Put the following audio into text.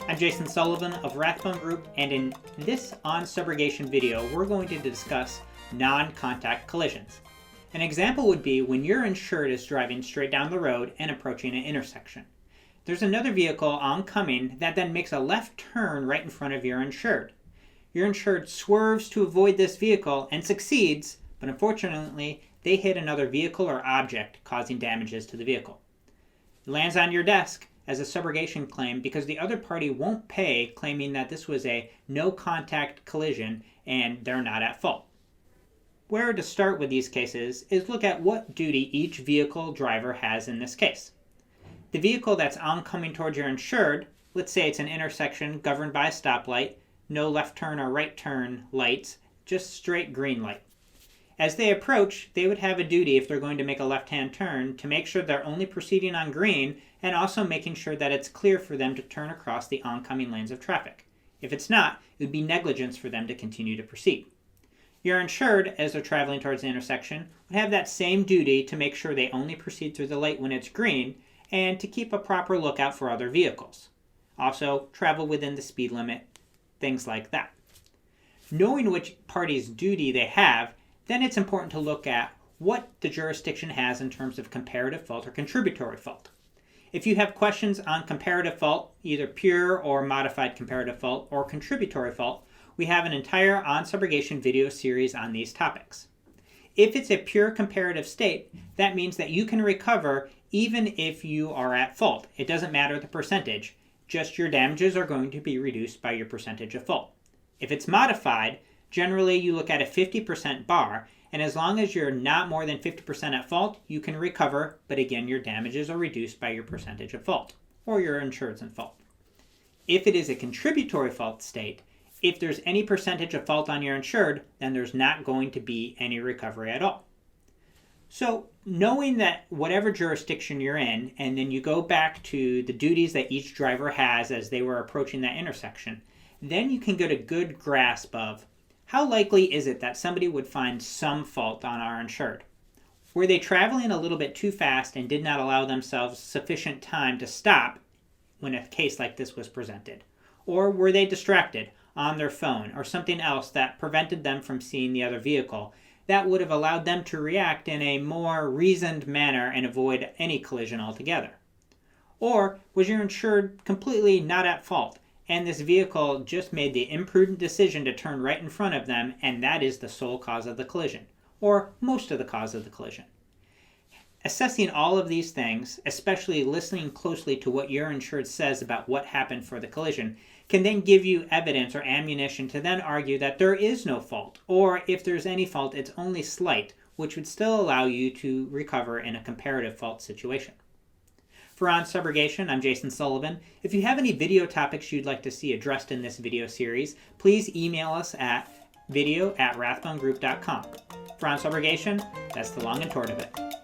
I'm Jason Sullivan of Rathbone Group, and in this on subrogation video, we're going to discuss non-contact collisions. An example would be when your insured is driving straight down the road and approaching an intersection. There's another vehicle oncoming that then makes a left turn right in front of your insured. Your insured swerves to avoid this vehicle and succeeds, but unfortunately, they hit another vehicle or object, causing damages to the vehicle. It lands on your desk as a subrogation claim because the other party won't pay, claiming that this was a no-contact collision and they're not at fault. Where to start with these cases is look at what duty each vehicle driver has in this case. The vehicle that's oncoming towards your insured, let's say it's an intersection governed by a stoplight, no left turn or right turn lights, just straight green light. As they approach, they would have a duty, if they're going to make a left-hand turn, to make sure they're only proceeding on green and also making sure that it's clear for them to turn across the oncoming lanes of traffic. If it's not, it would be negligence for them to continue to proceed. Your insured, as they're traveling towards the intersection, would have that same duty to make sure they only proceed through the light when it's green and to keep a proper lookout for other vehicles. Also, travel within the speed limit, things like that. Knowing which party's duty they have, then it's important to look at what the jurisdiction has in terms of comparative fault or contributory fault. If you have questions on comparative fault, either pure or modified comparative fault or contributory fault, we have an entire on subrogation video series on these topics. If it's a pure comparative state, that means that you can recover even if you are at fault. It doesn't matter the percentage, just your damages are going to be reduced by your percentage of fault. If it's modified, generally you look at a 50% bar, and as long as you're not more than 50% at fault, you can recover, but again, your damages are reduced by your percentage of fault, or your insured's in fault. If it is a contributory fault state, if there's any percentage of fault on your insured, then there's not going to be any recovery at all. So, knowing that whatever jurisdiction you're in, and then you go back to the duties that each driver has as they were approaching that intersection, then you can get a good grasp of how likely is it that somebody would find some fault on our insured? Were they traveling a little bit too fast and did not allow themselves sufficient time to stop when a case like this was presented? Or were they distracted on their phone or something else that prevented them from seeing the other vehicle that would have allowed them to react in a more reasoned manner and avoid any collision altogether? Or was your insured completely not at fault and this vehicle just made the imprudent decision to turn right in front of them, and that is the sole cause of the collision, or most of the cause of the collision? Assessing all of these things, especially listening closely to what your insured says about what happened for the collision, can then give you evidence or ammunition to then argue that there is no fault, or if there's any fault, it's only slight, which would still allow you to recover in a comparative fault situation. For On Subrogation, I'm Jason Sullivan. If you have any video topics you'd like to see addressed in this video series, please email us at video@rathbonegroup.com. For On Subrogation, that's the long and short of it.